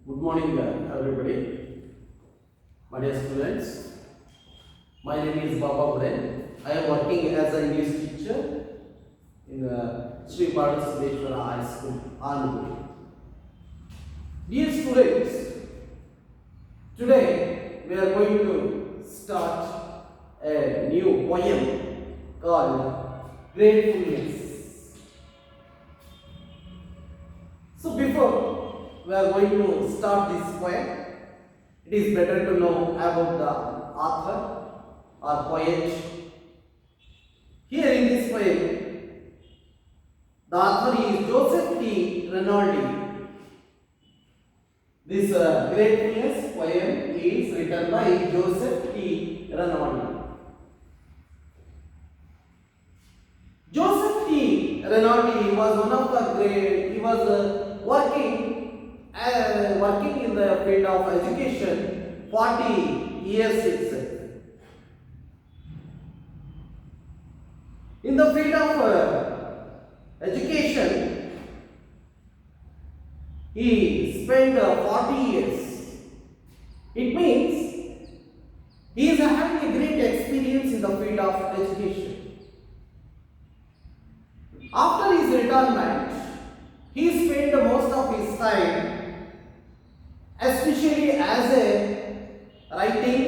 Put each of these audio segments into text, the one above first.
Good morning, everybody. My dear students, my name is Baba Buren. I am working as an English teacher in Sri Parasudeshwara High School, Anupur. Dear students, today we are going to start a new poem called Gratefulness. So before we are going to start this poem, it is better to know about the author or poet. Here in this poem, the author is Joseph T. Rinaldi. This Gratefulness poem is written by Joseph T. Rinaldi. Joseph T. Rinaldi was one of the great. He was working in the field of education 40 years itself. In the field of education, he spent 40 years. It means he is having a great experience in the field of education. After his retirement, he spent most of his time, especially as a writing,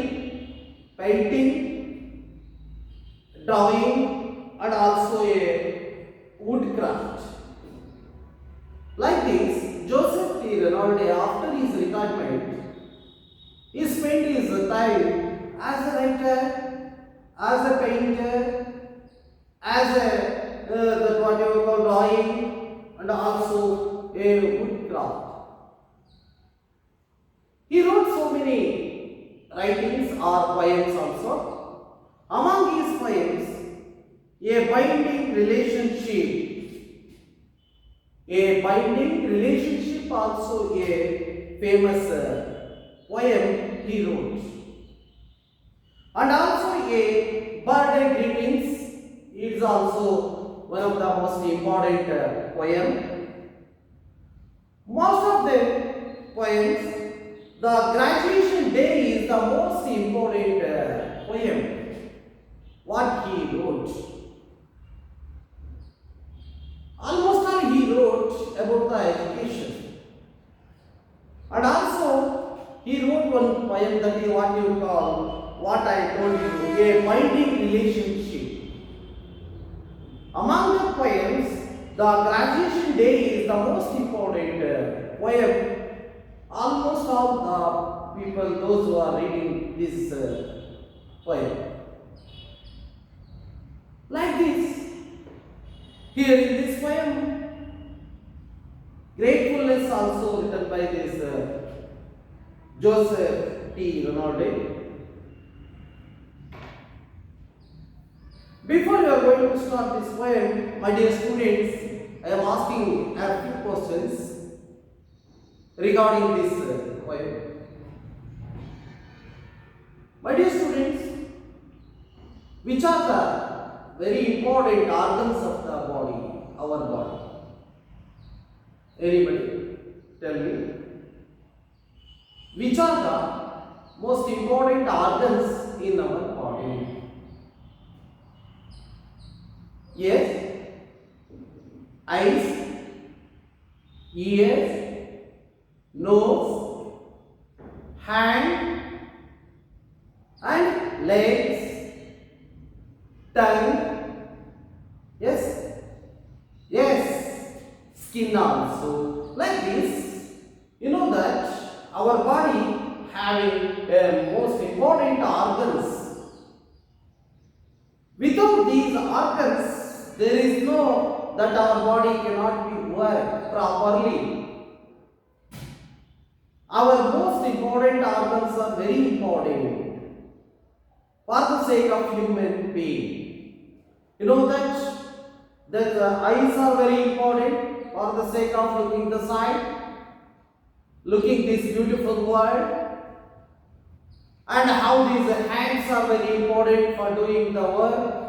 painting, drawing, and also a woodcraft. Like this, Joseph T. Rinaldi, after his retirement, he spent his time as a writer, as a painter, as a what you call drawing, and also a woodcraft. He wrote so many writings or poems also. Among his poems, a binding relationship also a famous poem he wrote. And also a birthday greetings is also one of the most important poem. Most of the poems, the graduation day is the most important poem what he wrote. Almost all he wrote about the education. And also he wrote one poem that is what you call, what I told you, a binding relationship. Among the poems, the graduation day is the most important poem. Almost all the people, those who are reading this poem. Like this, here in this poem, Gratefulness also written by this Joseph T. Rinaldi. Before you are going to start this poem, my dear students, I am asking a few questions regarding this poem. My dear students, which are the very important organs of the body, our body? Anybody tell me? Which are the most important organs in our body? Yes, eyes, ears, nose, hand, and legs, tongue. Yes, skin also. Like this, you know that our body having most important organs. Without these organs, there is no that our body cannot be work properly. Our most important organs are very important for the sake of human being. You know that the eyes are very important for the sake of looking the sight, looking this beautiful world, and how these hands are very important for doing the work.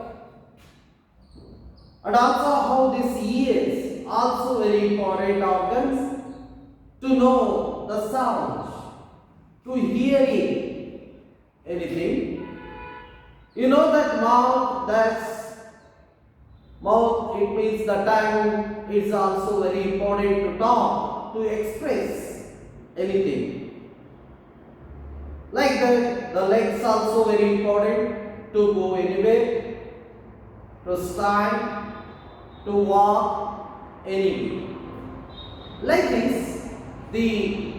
And also how this ears also very important organs to know the sound, to hearing anything. You know that mouth, it means the tongue. It's also very important to talk, to express anything. Like that, the legs also very important to go anywhere, to stand, to walk anywhere. Like this, the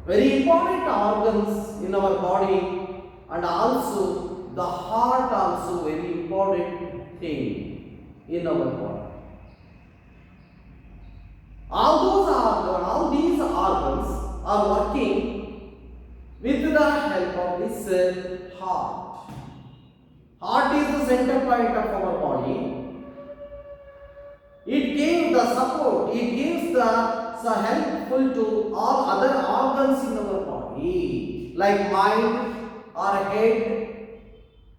very important organs in our body, and also the heart also very important thing in our body. All these organs are working with the help of this heart. Heart is the center point of our body. It gives the support, it gives the helpful to all other organs in our body, like mind or head,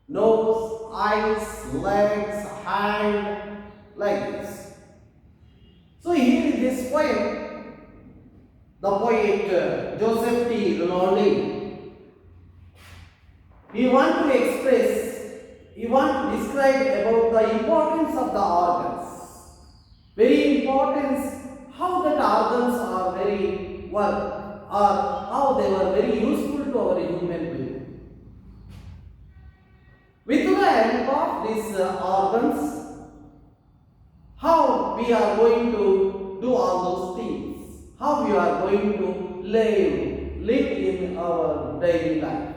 nose, eyes, legs, hand, like this. So here in this poem, the poet Joseph T. Rinaldi, he want to describe about the importance of the organs. Very important how that organs are very work, or how they were very useful to our human being. With the help of these organs, how we are going to do all those things, how we are going to live in our daily life.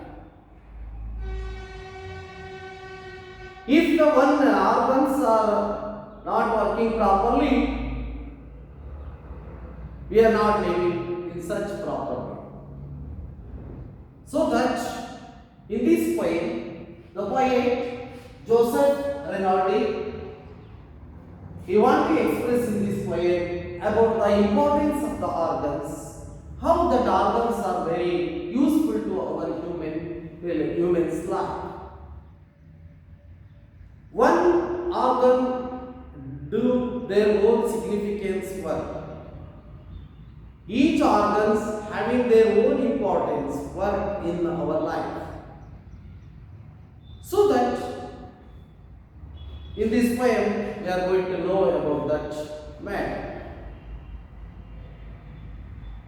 If the one organs are not working properly, we are not living in such proper way. So that in this poem, the poet Joseph Rinaldi, he wants to express in this poem about the importance of the organs, how that organs are very useful to our human's life. One organ do their own significance work. Each organs having their own importance work in our life. So that in this poem we are going to know about that matter.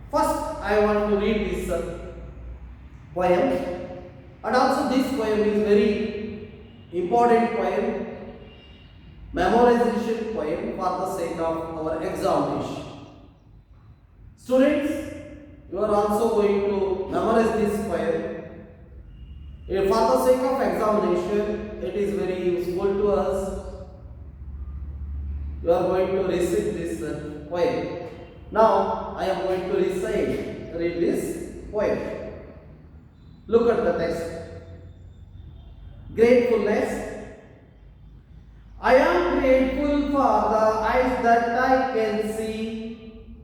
First I want to read this poem, and also this poem is very important poem, memorization poem for the sake of our examination. Students, you are also going to memorize this poem. For the sake of examination, it is very useful to us. You are going to recite this poem. Now, I am going to read this poem. Look at the text. Gratefulness. I am grateful for the eyes that I can see,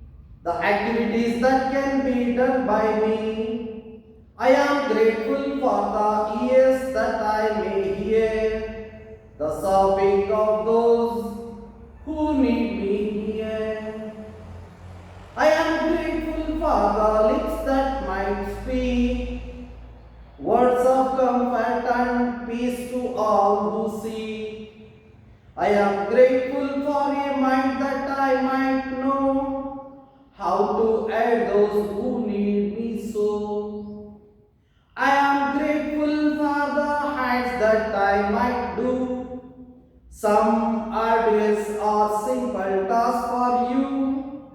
the activities that can be done by me. I am grateful for the ears that I may hear, the sobbing of those who need me here. I am grateful for the lips that might speak words of comfort and peace to all who see. I am grateful for a mind that I might know how to aid those who need me so. I am grateful for the hands that I might do some arduous or simple task for you.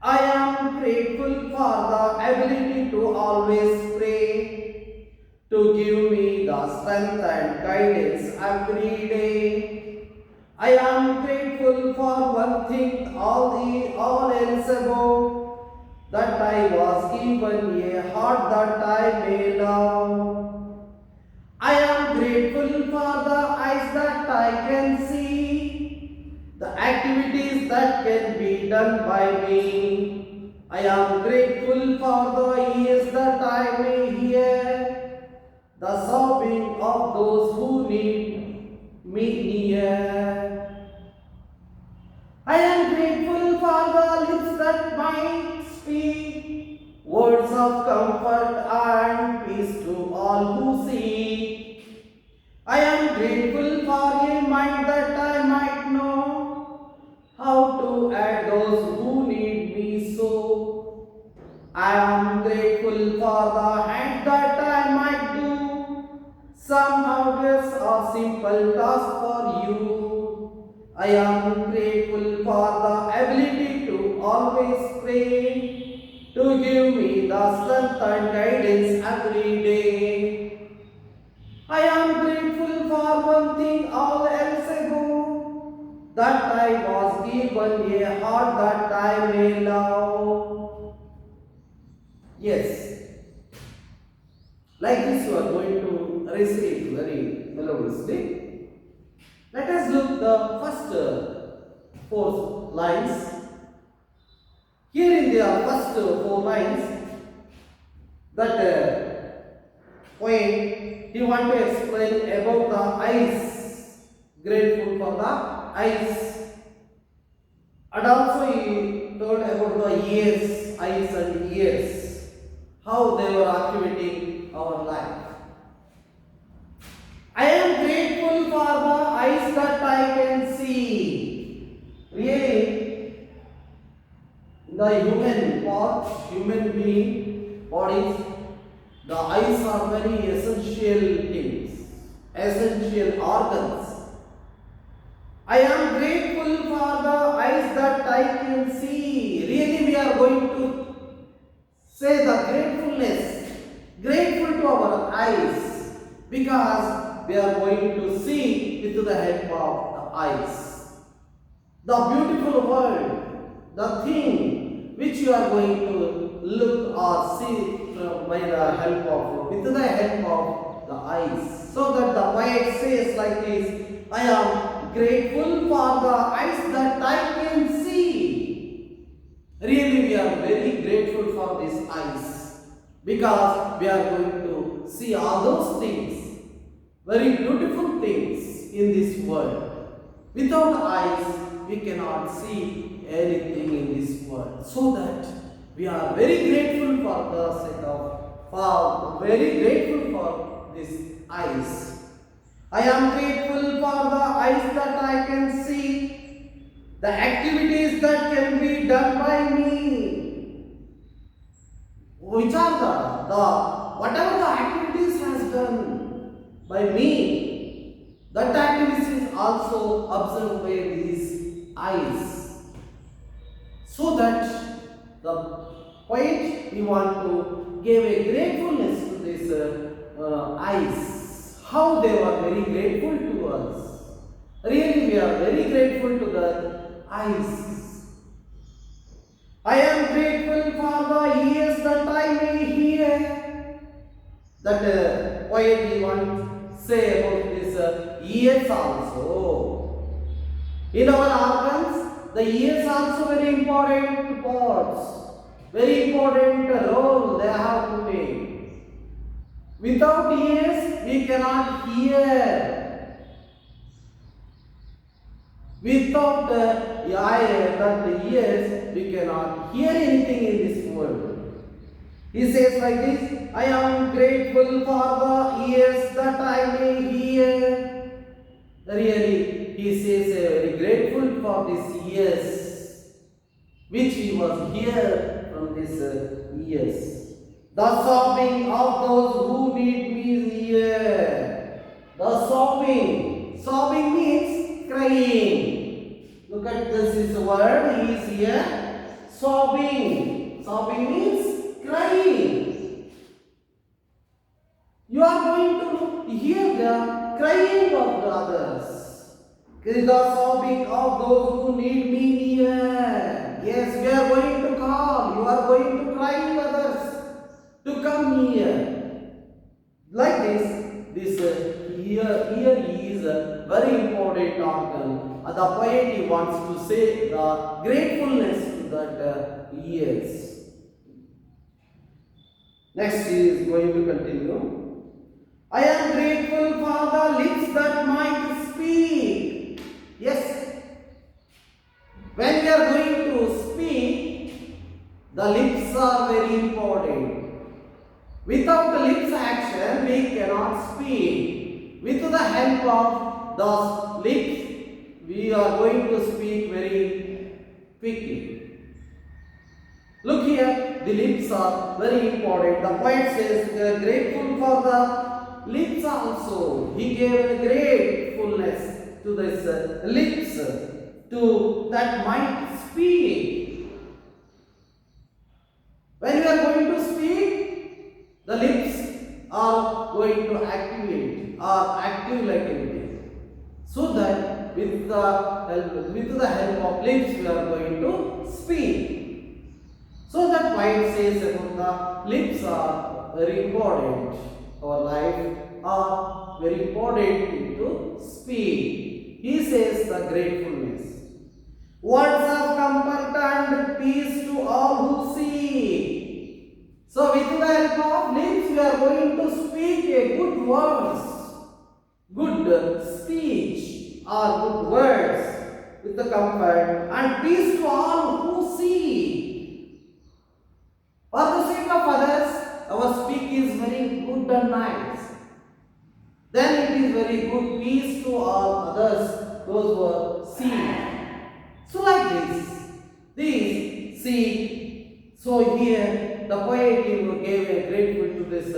I am grateful for the ability to always pray, to give me the strength and guidance every day. I am grateful for one thing, all else above, that I was given a heart that I may love. I am grateful for the eyes that I can see, the activities that can be done by me. I am grateful for the ears that I may hear, the sobbing of those who need me near. I am grateful for the lips that might speak of comfort and peace to all who seek. I am grateful for a mind that I might know how to aid those who need me so. I am grateful for the hand that I might do somehow this a simple task for you. I am grateful for the ability to always pray, to give me the strength and guidance every day. I am grateful for one thing all else ago, that I was given a heart that I may love. Yes, like this you are going to recite very melodiously. Let us look the first four lines. Here in the first four lines, that poem, he want to explain about the eyes, grateful for the eyes, and also he told about the ears, eyes and ears, how they were activating our life. I am grateful for the eyes that I can see. Really, the human part, human being, bodies, the eyes are very essential things, essential organs. I am grateful for the eyes that I can see. Really, we are going to say the gratefulness, grateful to our eyes, because we are going to see with the help of the eyes. The beautiful world, the thing which you are going to look or see by the help of, with the help of the eyes. So that the poet says like this, I am grateful for the eyes that I can see. Really, we are very grateful for these eyes, because we are going to see all those things, very beautiful things in this world. Without eyes, we cannot see anything in this world. So that we are very grateful for the sake of, very grateful for these eyes. I am grateful for the eyes that I can see, the activities that can be done by me. Which are the whatever the activities has done by me, that activities is also observed by these eyes. So that the poet, we want to give a gratefulness to these eyes, how they were very grateful to us. Really, we are very grateful to the eyes. I am grateful for the ears that I may hear. That poet, we want to say about this ears also. In our organs, the ears also very important parts, very important role they have to play. Without ears, we cannot hear. Without the ears, we cannot hear anything in this world. He says like this, I am grateful for the ears that I may hear. Really, he says very grateful for these ears, which he was here from these ears. The sobbing of those who need me here. The sobbing. Sobbing means crying. Look at this word, he is here. Sobbing. Sobbing means crying. You are going to hear the crying of the others. The sobbing of those who need me near. Yes, we are going to call. You are going to cry others to come near. Like this ear is a very important organ. The poet, he wants to say the gratefulness to that ears. Next he is going to continue. I am grateful for the lips that might speak. Yes. When we are going to speak, the lips are very important. Without the lips action, we cannot speak. With the help of the lips, we are going to speak very quickly. Look here, the lips are very important. The poet says we are grateful for the lips also. He gave a gratefulness to this lips to that might speak. When we are going to speak, the lips are going to activate or active like anything. So that with the help of lips we are going to speak. So that poet says about the lips are very important. Our life are very important to speak. He says the gratefulness. Words of comfort and peace to all who see. So with the help of lips we are going to speak a good words, good speech or good words with the comfort and peace to all who see. For the sake of others, our speak is very good and nice. Then it is very good peace to all others, those who see. So like this see. So here the poet gave a grateful to this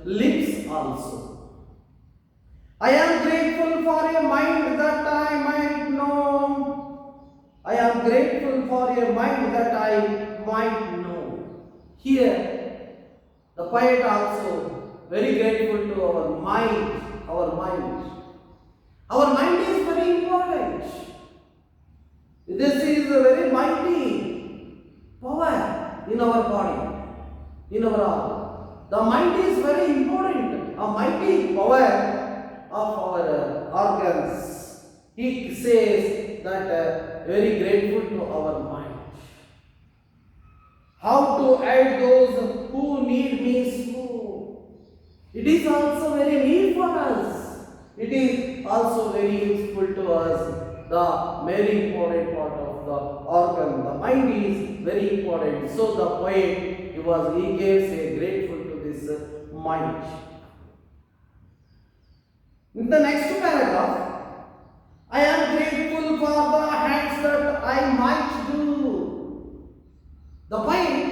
lips also. I am grateful for a mind that I might know. I am grateful for a mind that I might know. Here the poet also very grateful to our mind. Our mind. Our mind is very important. This is a very mighty power in our body, in our arm. The mind is very important, a mighty power of our organs. He says that very grateful to our mind. How to aid those who need me so? It is also very need for us. It is also very useful to us. The very important part of the organ, the mind is very important. So the poet he gave a grateful to this mind. In the next paragraph, I am grateful for the hands that I might do. The poet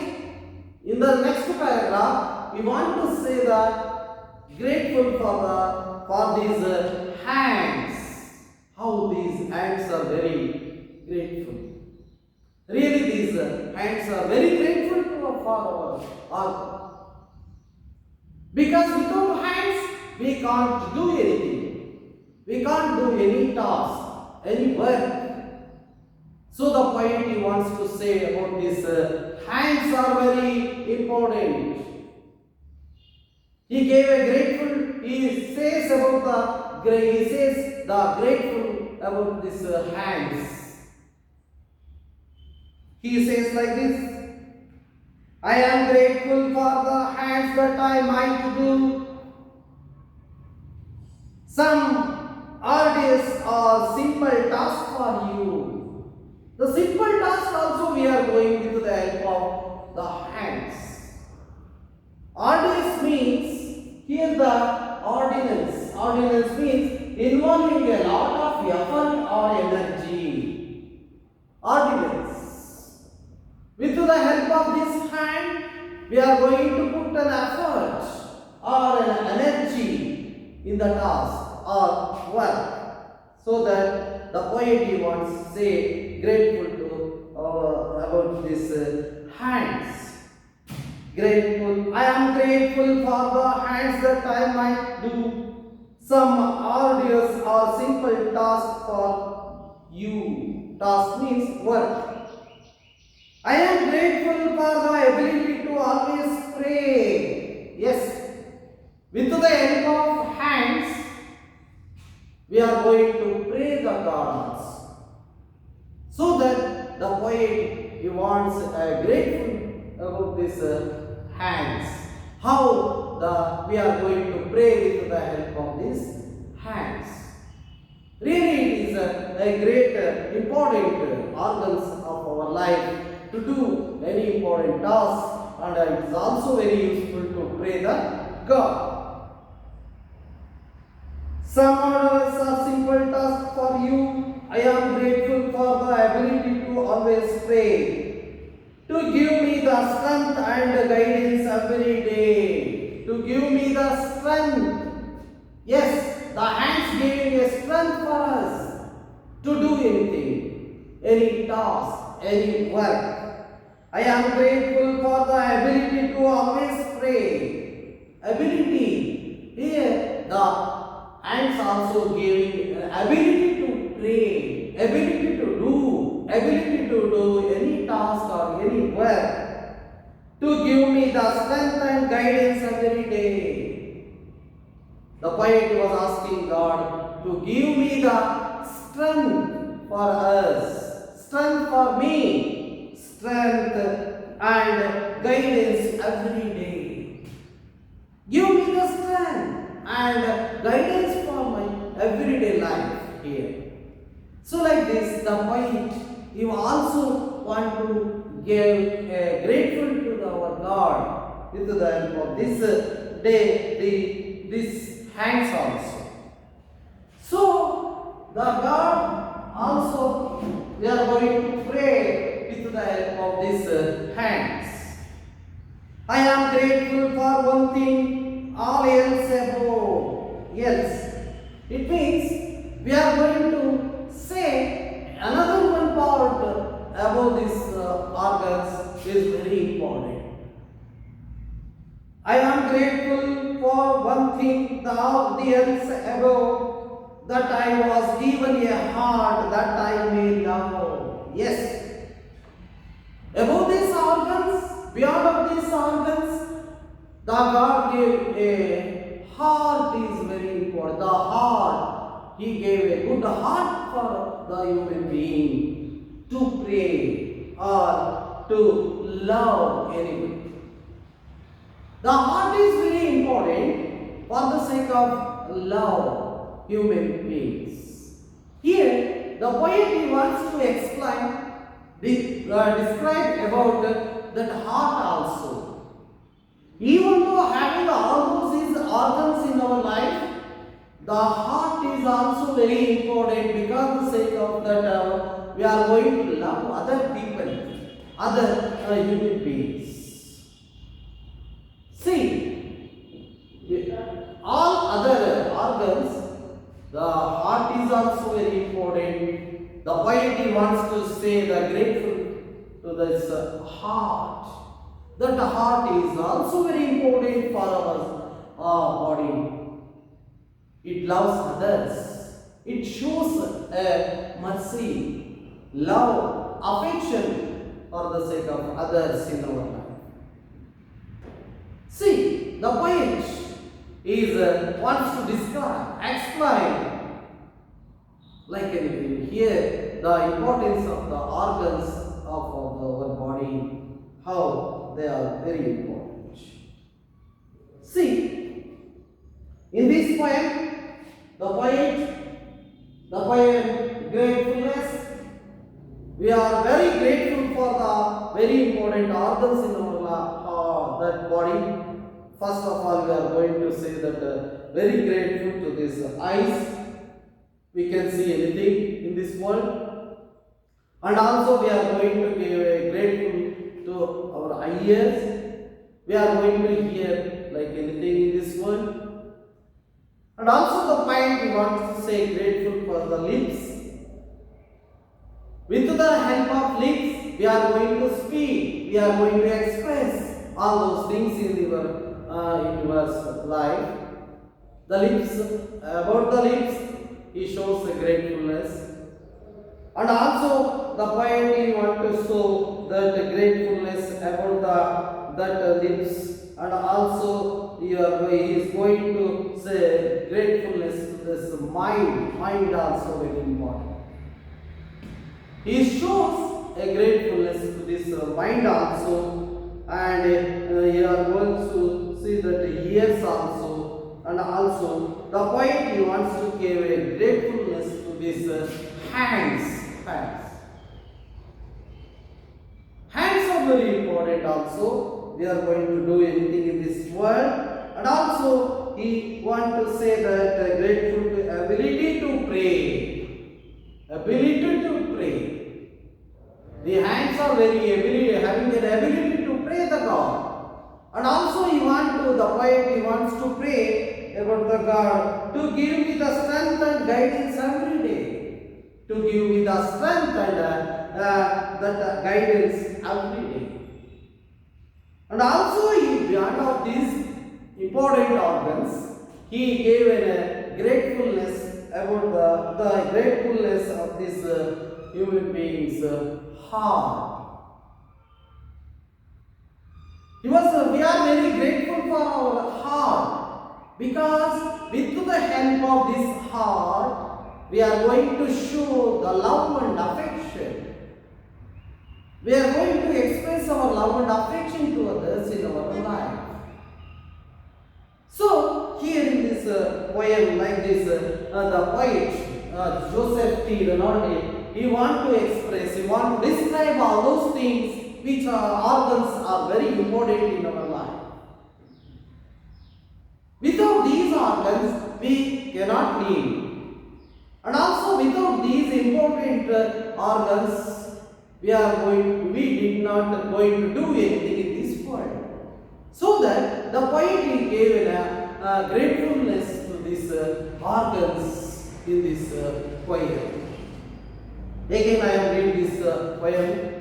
in the next paragraph, we want to say that grateful for these hands. How these hands are very grateful. Really, these hands are very grateful for our organ. Because without hands, we can't do anything. We can't do any task, any work. So the poet wants to say about this hands are very important. He gave a grateful. He says the grateful about this hands. He says like this. I am grateful for the hands that I might do some arduous or simple task for you. The simple task also we are going with the help of the hands. Arduous means here the ordinance. Ordinance means involving a lot of effort or energy. Ordinance. With the help of this hand, we are going to put an effort or an energy in the task or work. So that the poet wants to say grateful to about this hands. Grateful. I am grateful for the hands that I might do some arduous or simple task for you. Task means work. I am grateful for the ability to always pray. Yes, with the help of hands, we are going to pray the gods. So that the poet wants a grateful about this hands. How we are going to pray with the help of these hands. Really, it is a great important organs of our life to do any important task and it is also very useful to pray the God. Some orders are simple tasks for you. I am grateful for the ability to always pray, to give me the strength and guidance every day, to give me the strength. Yes, the hands giving a strength for us to do anything, any task, any work. I am grateful for the ability to always pray. Ability. Here, the hands also giving ability to pray, ability to do any task or any work, to give me the strength and guidance every day. The poet was asking God to give me the strength for us, strength for me, strength and guidance every day. Give me the strength and guidance for my everyday life here. So like this, the poet, you also want to give grateful to our God with the help of this day, this hands also. So the God also, we are going to pray with the help of these hands. I am grateful for one thing, all else above. Yes, it means we are going to say another one part about these organs is very important. I am grateful for one thing, the else above, that I was given a heart that I may love. Yes. Above these organs, beyond of these organs, the God gave a heart is very important. The heart, He gave a good heart for the human being to pray or to love anyone. The heart is very important for the sake of love human beings. Here, the poet he wants to explain, describe about that heart also. Even though having all these organs in our life, the heart is also very important because the sake of that we are going to love other people, other human beings. See, all other organs, the heart is also very important. The poet wants to say the grateful to this heart. That heart is also very important for our body. It loves others. It shows mercy, love, affection for the sake of others in our life. See, the poet is wants to describe, explain like anything. Here, the importance of the organs of our body, how they are very important. See, in this poem, the poem gratefulness, we are very grateful for the very important organs in our that body. First of all, we are going to say that very grateful to this eyes. We can see anything in this world. And also we are going to give a grateful to our ears. We are going to hear like anything in this world. And also the point we want to say grateful for the lips. With the help of lips, we are going to speak. We are going to express all those things in your life. The lips, about the lips, he shows a gratefulness. And also the point he want to show that gratefulness about that lips, and also he is going to say gratefulness to this mind also very important. He shows a gratefulness to this mind also, and you are going to see that ears also, and also the point he wants to give a gratefulness to this hands. Hands are very important also. we are going to do anything in this world. And also he want to say that grateful to ability to pray. Ability to pray. The hands are very having an ability to pray the God. And also he wants to pray about the God to give me the strength and guidance every day. To give me the strength and that guidance every day. And also beyond of these important organs, he gave a gratefulness about the gratefulness of this human being's heart. We are very grateful for our heart, because with the help of this heart, we are going to show the love and affection. We are going to express our love and affection to others in our life. So, here in this poem, like this, the poet Joseph T. Renaud, he want to express, he want to describe all those things which organs are very important in our life. Without these organs, we cannot live. And also without these important organs, we did not going to do anything in this world. So that the poet gave a gratefulness to these organs in this poem. Again I am reading this poem.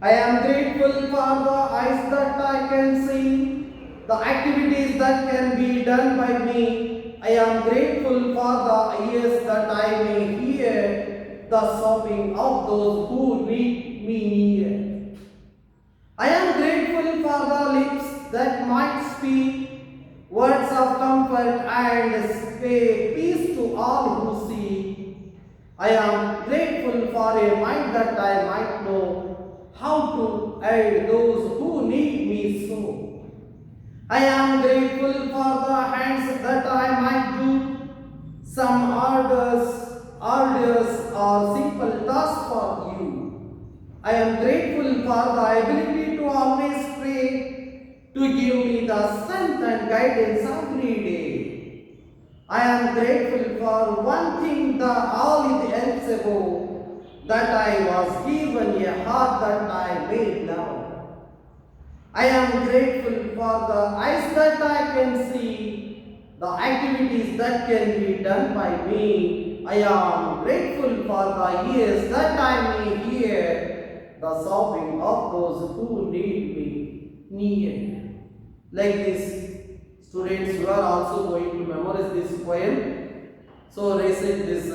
I am grateful for the eyes that I can see, the activities that can be done by me. I am grateful for the ears that I may hear the sobbing of those who need me near. I am grateful for the lips that might speak words of comfort and say peace to all who see. I am grateful for a mind that I might know how to aid those who need me so. I am grateful for the hands that I might do some arduous or simple task for you. I am grateful for the ability to always pray, to give me the strength and guidance every day. I am grateful for one thing, all it else above, that I was given a heart that I made love. I am grateful for the eyes that I can see, the activities that can be done by me. I am grateful for the ears that I may hear the sobbing of those who need me near. Like this, students, you are also going to memorize this poem. So recite this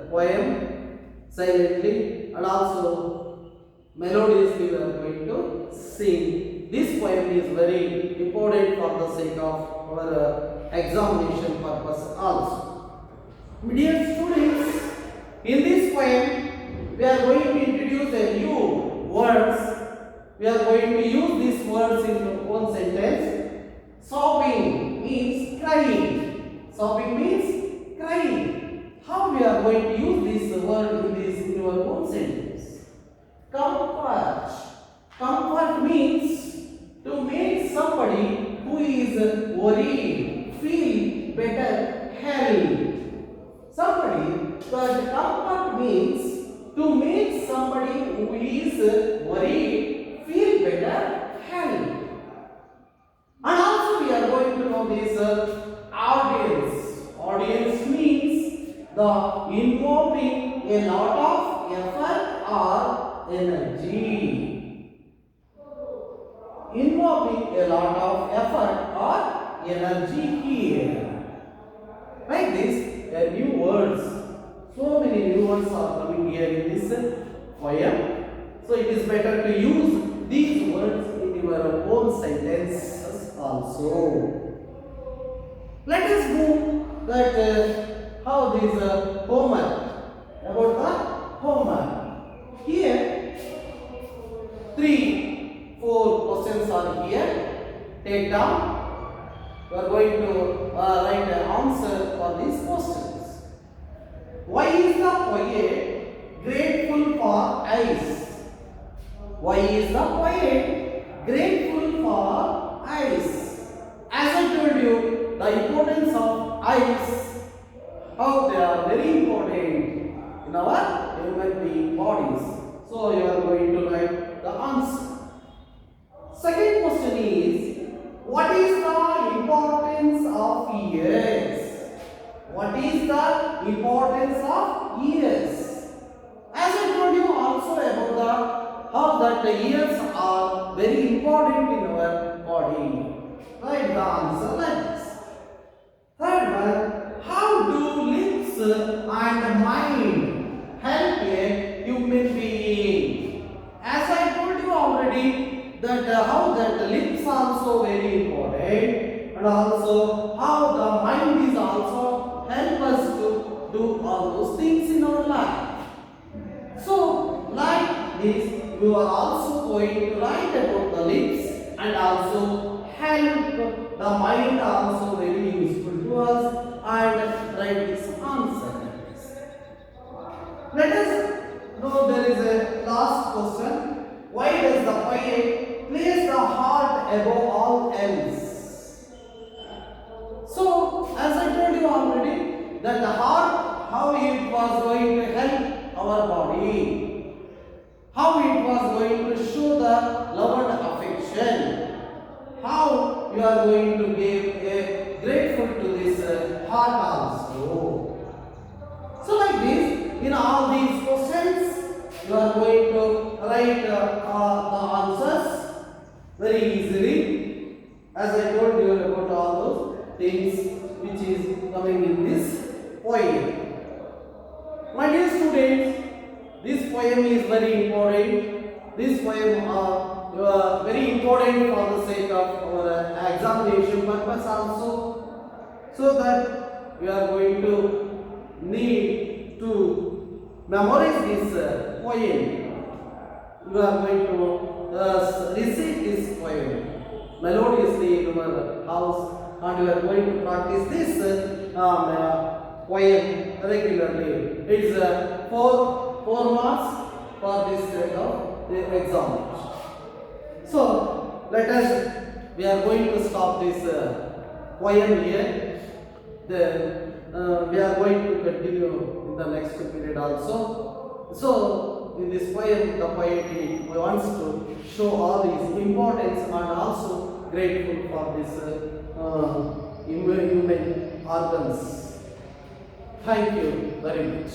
poem silently, and also melodiously we are going to sing. This poem is very important for the sake of our examination purpose also. Dear students, in this poem we are going to introduce a new words. We are going to use these words in one sentence. Sobbing means crying. Sobbing means crying. How we are going to use this word in your own sentence? Comfort. Comfort means to make somebody who is worried feel better, help. But comfort means to make somebody who is worried feel better, help. And also we are going to know this audience. Audience means the involving a lot of effort or energy. Involving a lot of effort or energy here. Like this, new words. So many new words are coming here in this poem. So it is better to use these words in your own sentences also. Let us move that how this Homer, about the Homer. Here 3-4 questions are here. Take down. We are going to write an answer for these questions. Why is the poet grateful for eyes? Why is the poet grateful for eyes. As I told you, the importance of eyes, how they are very important in our human being bodies. So you are going to write the answer. Second question is, what is the importance of ears? What is the importance of ears? As I told you also about how that the ears are very important in our body. Write the answer like this. Third one, how do lips and mind help a human being? As I told you already that how that the lips also very important, and also how the mind is also help us to do all those things in our life. So, like this, you are also going to write about the lips and also help the mind also very useful to us and write this answer like this. Let us know there is a last question. Why does the poet place the heart above all else? So, as I told you already, that the heart, how it was going to help our body, how it was going to show the love and affection, how you are going to give a grateful to this heart also. So like this, in all these questions, you are going to write the answers very easily. As I told you about all those things which is coming in this poem. My dear students, this poem is very important. This poem are very important for the sake of our examination purpose also. So that we are going to need to memorize this poem. You are going to recite this poem melodiously in your house, and you are going to practice this poem regularly. It's 4 marks for this set of the examination. So let us, we are going to stop this poem here. Then we are going to continue in the next period also. So in this poem, the poet wants to show all these importance and also grateful for this human organs. Thank you very much.